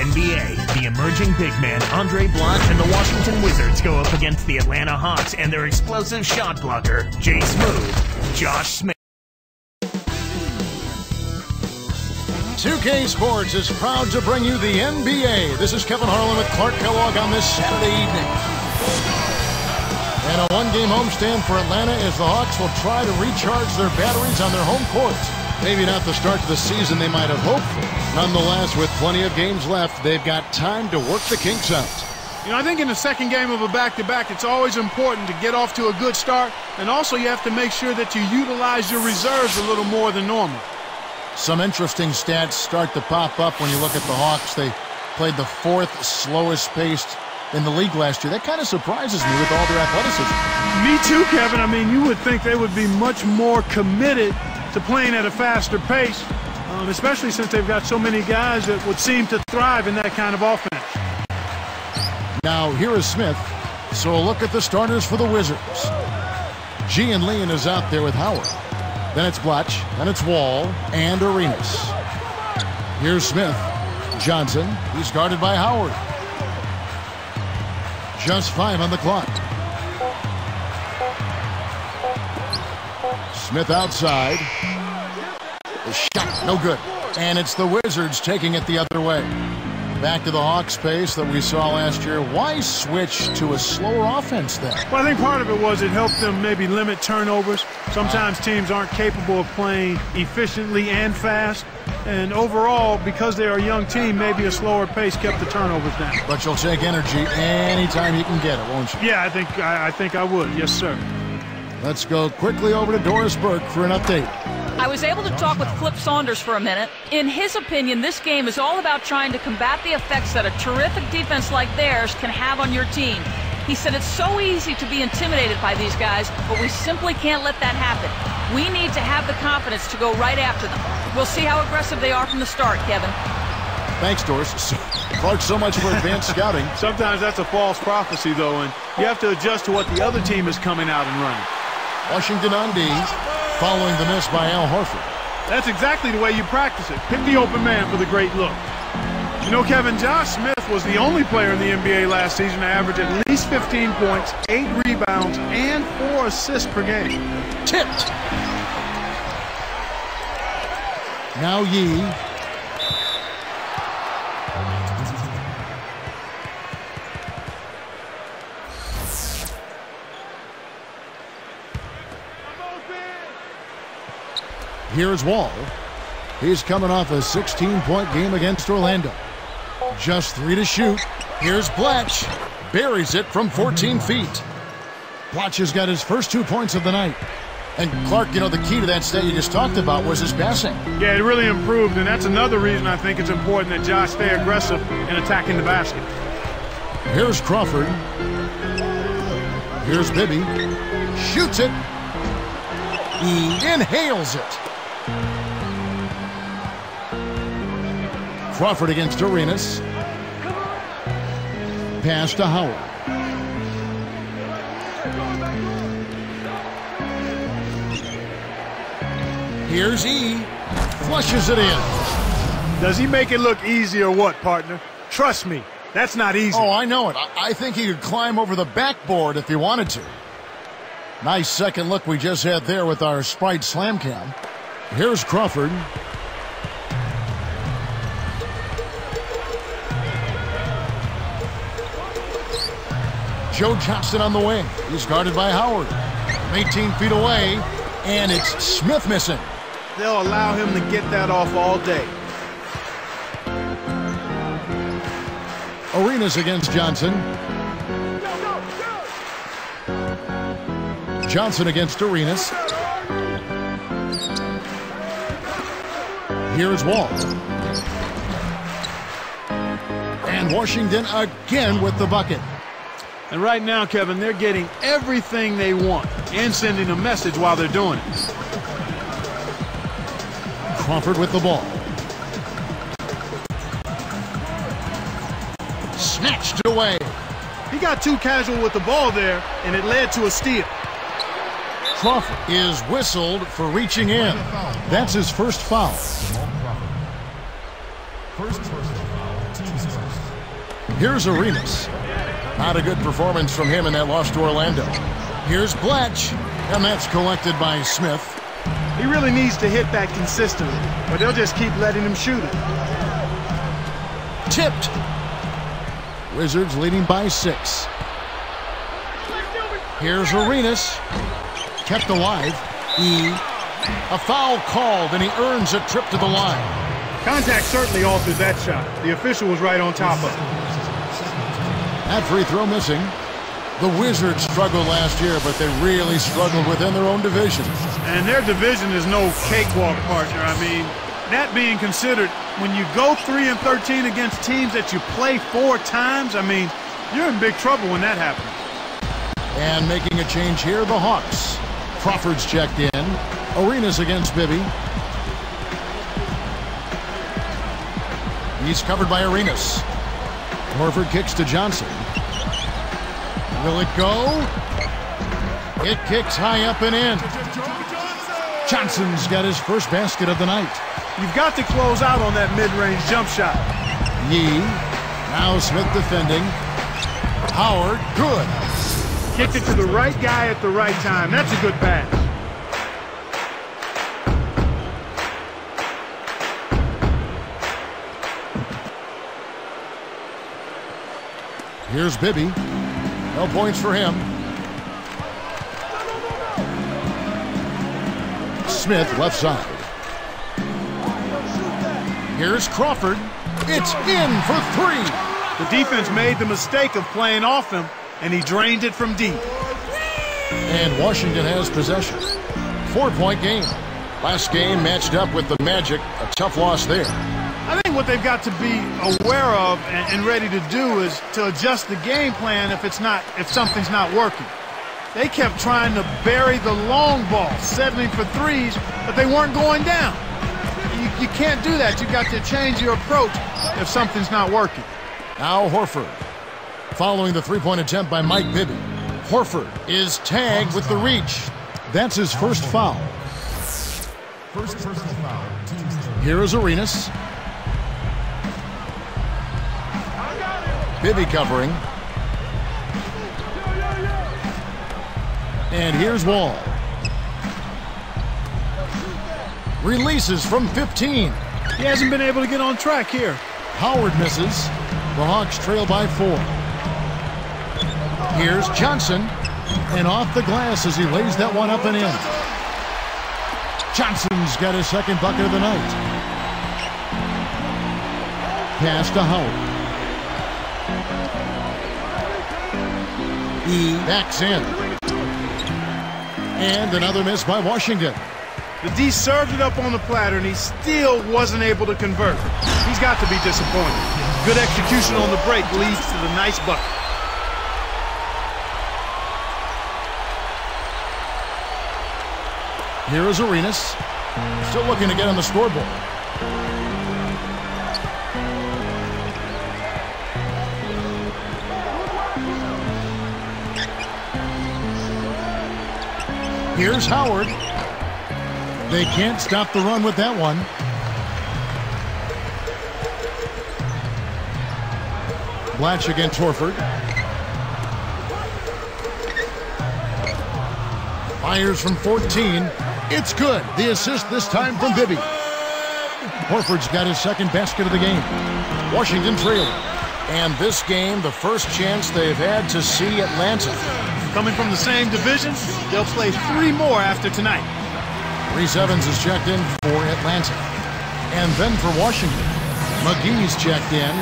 NBA. The emerging big man Andre Blunt and the Washington Wizards go up against the Atlanta Hawks and their explosive shot blocker, Jay Smooth, Josh Smith. 2K Sports is proud to bring you the NBA. This is Kevin Harlan with Clark Kellogg on this Saturday evening. And a one-game homestand for Atlanta as the Hawks will try to recharge their batteries on their home court. Maybe not the start to the season they might have hoped for. Nonetheless, with plenty of games left, they've got time to work the kinks out. You know, I think in the second game of a back-to-back, it's always important to get off to a good start, and also you have to make sure that you utilize your reserves a little more than normal. Some interesting stats start to pop up when you look at the Hawks. They played the fourth slowest paced in the league last year. That kind of surprises me with all their athleticism. Me too, Kevin. I mean, you would think they would be much more committed to playing at a faster pace, especially since they've got so many guys that would seem to thrive in that kind of offense. Now, here is Smith. So a look at the starters for the Wizards. Gian Leon is out there with Howard. Then it's Blatch, then it's Wall, and Arenas. Here's Smith. Johnson, he's guarded by Howard. Just 5 on the clock. Smith outside. The shot, no good. And it's the Wizards taking it the other way. Back to the Hawks pace that we saw last year. Why switch to a slower offense then? Well, I think part of it was it helped them maybe limit turnovers. Sometimes teams aren't capable of playing efficiently and fast. And overall, because they're a young team, maybe a slower pace kept the turnovers down. But you'll take energy anytime you can get it, won't you? Yeah, I think I would. Yes, sir. Let's go quickly over to Doris Burke for an update. I was able to talk with Flip Saunders for a minute. In his opinion, this game is all about trying to combat the effects that a terrific defense like theirs can have on your team. He said it's so easy to be intimidated by these guys, but we simply can't let that happen. We need to have the confidence to go right after them. We'll see how aggressive they are from the start, Kevin. Thanks, Doris. Clark, so much for advanced scouting. Sometimes that's a false prophecy, though, and you have to adjust to what the other team is coming out and running. Washington on D, following the miss by Al Horford. That's exactly the way you practice it. Pick the open man for the great look. You know, Kevin, Josh Smith was the only player in the NBA last season to average at least 15 points, 8 rebounds, and 4 assists per game. Tipped. Now Yee. Here's Wall. He's coming off a 16-point game against Orlando. Just 3 to shoot. Here's Blatch. Buries it from 14 feet. Blatch has got his first 2 points of the night. And Clark, you know, the key to that stat you just talked about was his passing. Yeah, it really improved, and that's another reason I think it's important that Josh stay aggressive in attacking the basket. Here's Crawford. Here's Bibby. Shoots it. He inhales it. Crawford against Arenas. Pass to Howard. Here's E. Flushes it in. Does he make it look easy or what, partner? Trust me, that's not easy. Oh, I know it. I think he could climb over the backboard if he wanted to. Nice second look we just had there with our Sprite Slam Cam. Here's Crawford. Joe Johnson on the wing. He's guarded by Howard. 18 feet away, and it's Smith missing. They'll allow him to get that off all day. Arenas against Johnson. Johnson against Arenas. Here's Wall. And Washington again with the bucket. And right now, Kevin, they're getting everything they want and sending a message while they're doing it. Crawford with the ball. Snatched away. He got too casual with the ball there, and it led to a steal. Crawford is whistled for reaching in. That's his first foul. First foul. Here's Arenas. Not a good performance from him in that loss to Orlando. Here's Blatch, and that's collected by Smith. He really needs to hit that consistently, or they'll just keep letting him shoot it. Tipped. Wizards leading by 6. Here's Arenas. Kept alive. A foul called, and he earns a trip to the line. Contact certainly altered that shot. The official was right on top of it. That free throw missing. The Wizards struggled last year, but they really struggled within their own division. And their division is no cakewalk, partner. I mean, that being considered, when you go 3-13 against teams that you play 4 times, I mean, you're in big trouble when that happens. And making a change here, the Hawks. Crawford's checked in. Arenas against Bibby. He's covered by Arenas. Horford kicks to Johnson. Will it go? It kicks high up and in. Johnson's got his first basket of the night. You've got to close out on that mid-range jump shot. Yee. Now Smith defending. Howard, good. Kicked it to the right guy at the right time. That's a good pass. Here's Bibby. No points for him. Smith left side. Here's Crawford. It's in for 3. The defense made the mistake of playing off him, and he drained it from deep. And Washington has possession. 4-point game. Last game matched up with the Magic. A tough loss there. I think what they've got to be aware of and ready to do is to adjust the game plan if something's not working. They kept trying to bury the long ball, settling for 3s, but they weren't going down. You can't do that. You've got to change your approach if something's not working. Now Horford. Following the 3-point attempt by Mike Bibby. Horford is tagged with the reach. That's his first foul. First personal foul. Here is Arenas. Bibby covering. And here's Wall. Releases from 15. He hasn't been able to get on track here. Howard misses. The Hawks trail by 4. Here's Johnson. And off the glass as he lays that one up and in. Johnson's got his second bucket of the night. Pass to Howard. He backs in. And another miss by Washington. The D served it up on the platter, and he still wasn't able to convert. He's got to be disappointed. Good execution on the break leads to the nice bucket. Here is Arenas. Still looking to get on the scoreboard. Here's Howard. They can't stop the run with that one. Blatch against Horford. Fires from 14. It's good. The assist this time from Bibby. Horford's got his second basket of the game. Washington trailing. And this game, the first chance they've had to see Atlanta. Coming from the same division, they'll play 3 more after tonight. Reese Evans is checked in for Atlanta. And then for Washington, McGee's checked in.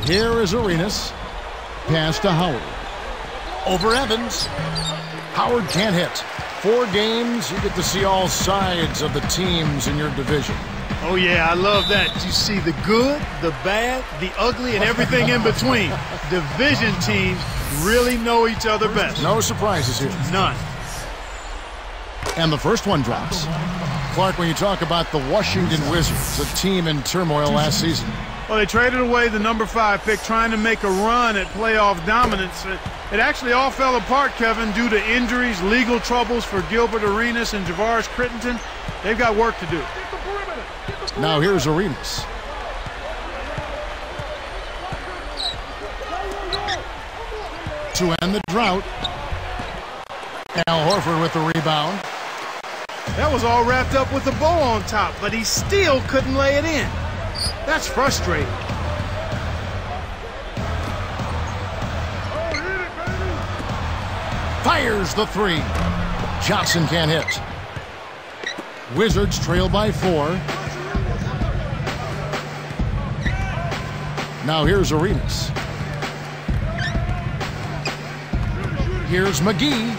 Here is Arenas. Pass to Howard. Over Evans. Howard can't hit. 4 games, you get to see all sides of the teams in your division. Oh, yeah, I love that. You see the good, the bad, the ugly, and everything in between. Division teams really know each other best. No surprises here. None. And the first one drops. Clark, when you talk about the Washington Wizards, a team in turmoil last season. Well, they traded away the number 5 pick trying to make a run at playoff dominance. It actually all fell apart, Kevin, due to injuries, legal troubles for Gilbert Arenas and Javaris Crittenton. They've got work to do. Now here's Arenas. To end the drought. Al Horford with the rebound. That was all wrapped up with a bow on top, but he still couldn't lay it in. That's frustrating. Fires the 3. Johnson can't hit. Wizards trail by 4. Now here's Arenas. Here's McGee.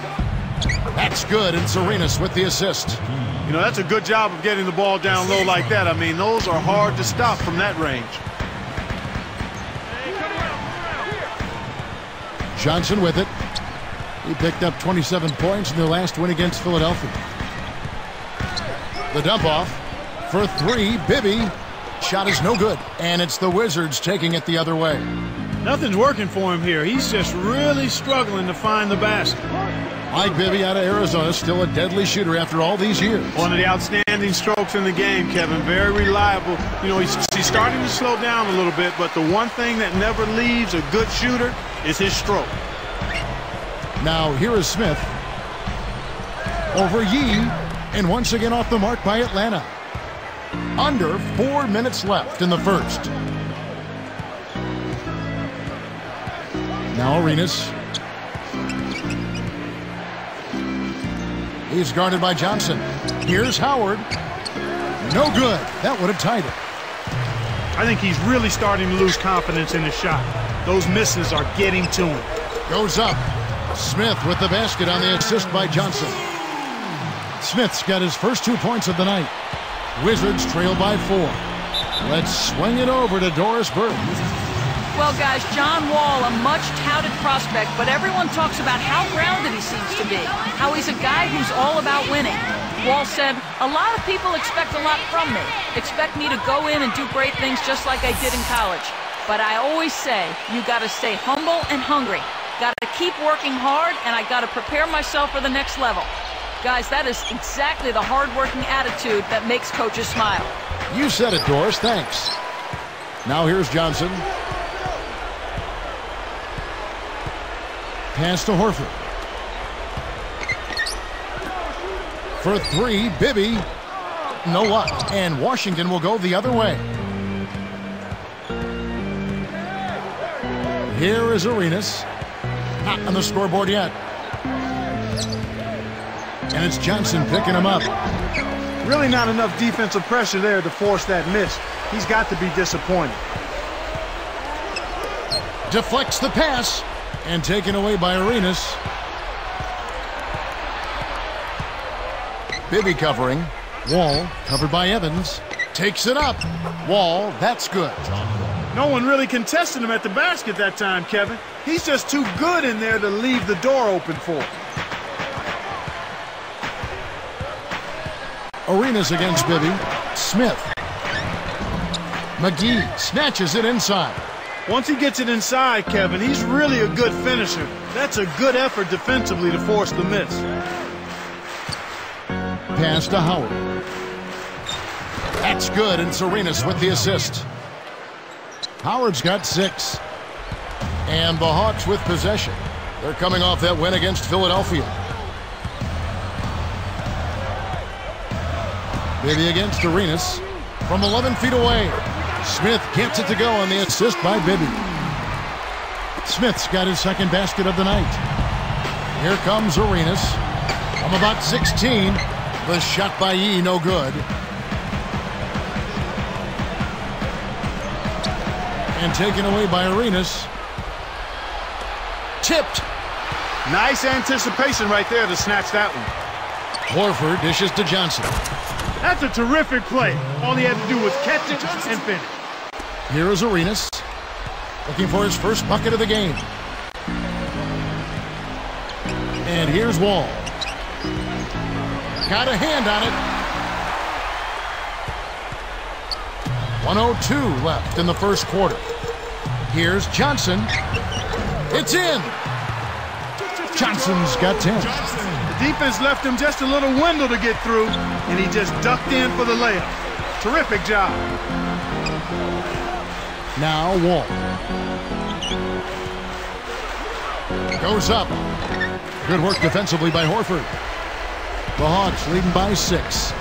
That's good, and Arenas with the assist. You know, that's a good job of getting the ball down low like that. I mean, those are hard to stop from that range. Johnson with it. He picked up 27 points in their last win against Philadelphia. The dump off for 3. Bibby. Shot is no good, and it's the Wizards taking it the other way. Nothing's working for him here. He's just really struggling to find the basket. Mike Bibby out of Arizona, still a deadly shooter after all these years. One of the outstanding strokes in the game, Kevin. Very reliable. You know, he's starting to slow down a little bit, but the one thing that never leaves a good shooter is his stroke. Now here is Smith. Over Yee, and once again off the mark by Atlanta. Under 4 minutes left in the first. Now Arenas. He's guarded by Johnson. Here's Howard. No good. That would have tied it. I think he's really starting to lose confidence in his shot. Those misses are getting to him. Goes up. Smith with the basket on the assist by Johnson. Smith's got his first 2 points of the night. Wizards trail by 4. Let's swing it over to Doris Burke. Well, guys, John Wall, a much-touted prospect, but everyone talks about how grounded he seems to be, how he's a guy who's all about winning. Wall said, a lot of people expect a lot from me, expect me to go in and do great things just like I did in college. But I always say, you got to stay humble and hungry. Got to keep working hard, and I got to prepare myself for the next level. Guys, that is exactly the hard-working attitude that makes coaches smile. You said it, Doris. Thanks. Now here's Johnson. Pass to Horford. For 3, Bibby. No luck. And Washington will go the other way. Here is Arenas. Not on the scoreboard yet. And it's Johnson picking him up. Really not enough defensive pressure there to force that miss. He's got to be disappointed. Deflects the pass. And taken away by Arenas. Bibby covering. Wall covered by Evans. Takes it up. Wall, that's good. No one really contested him at the basket that time, Kevin. He's just too good in there to leave the door open for him. Arenas against Bibby. Smith. McGee snatches it inside. Once he gets it inside, Kevin, he's really a good finisher. That's a good effort defensively to force the miss. Pass to Howard. That's good, and Arenas with the assist. Howard's got 6. And the Hawks with possession. They're coming off that win against Philadelphia. Bibby against Arenas from 11 feet away. Smith gets it to go on the assist by Bibby. Smith's got his second basket of the night. Here comes Arenas from about 16. The shot by Yee, no good. And taken away by Arenas. Tipped. Nice anticipation right there to snatch that one. Horford dishes to Johnson. That's a terrific play. All he had to do was catch it and finish. Here is Arenas, looking for his first bucket of the game. And here's Wall. Got a hand on it. 1:02 left in the first quarter. Here's Johnson. It's in. Johnson's got 10. The defense left him just a little window to get through, and he just ducked in for the layup. Terrific job. Now Wall. Goes up. Good work defensively by Horford. The Hawks leading by 6.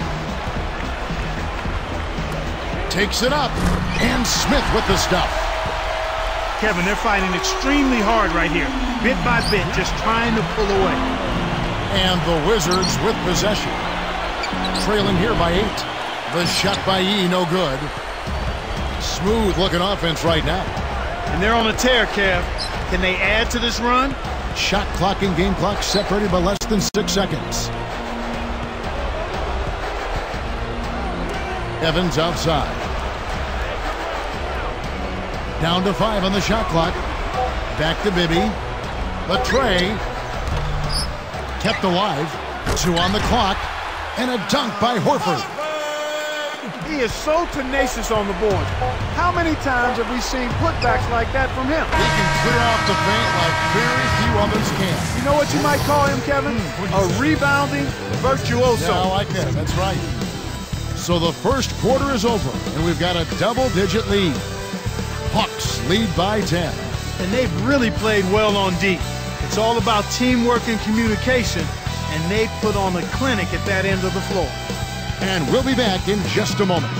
Takes it up. And Smith with the stuff. Kevin, they're fighting extremely hard right here. Bit by bit, just trying to pull away. And the Wizards with possession. Trailing here by 8. The shot by Yee, no good. Smooth looking offense right now. And they're on a tear, Kev. Can they add to this run? Shot clock and game clock separated by less than 6 seconds. Evans outside. Down to 5 on the shot clock. Back to Bibby. The tray. Kept alive. 2 on the clock. And a dunk by Horford. He is so tenacious on the board. How many times have we seen putbacks like that from him? He can clear off the paint like very few others can. You know what you might call him, Kevin? A rebounding virtuoso. Yeah, I like that. That's right. So the first quarter is over, and we've got a double-digit lead. Hawks lead by 10. And they've really played well on D. It's all about teamwork and communication, and they put on a clinic at that end of the floor. And we'll be back in just a moment.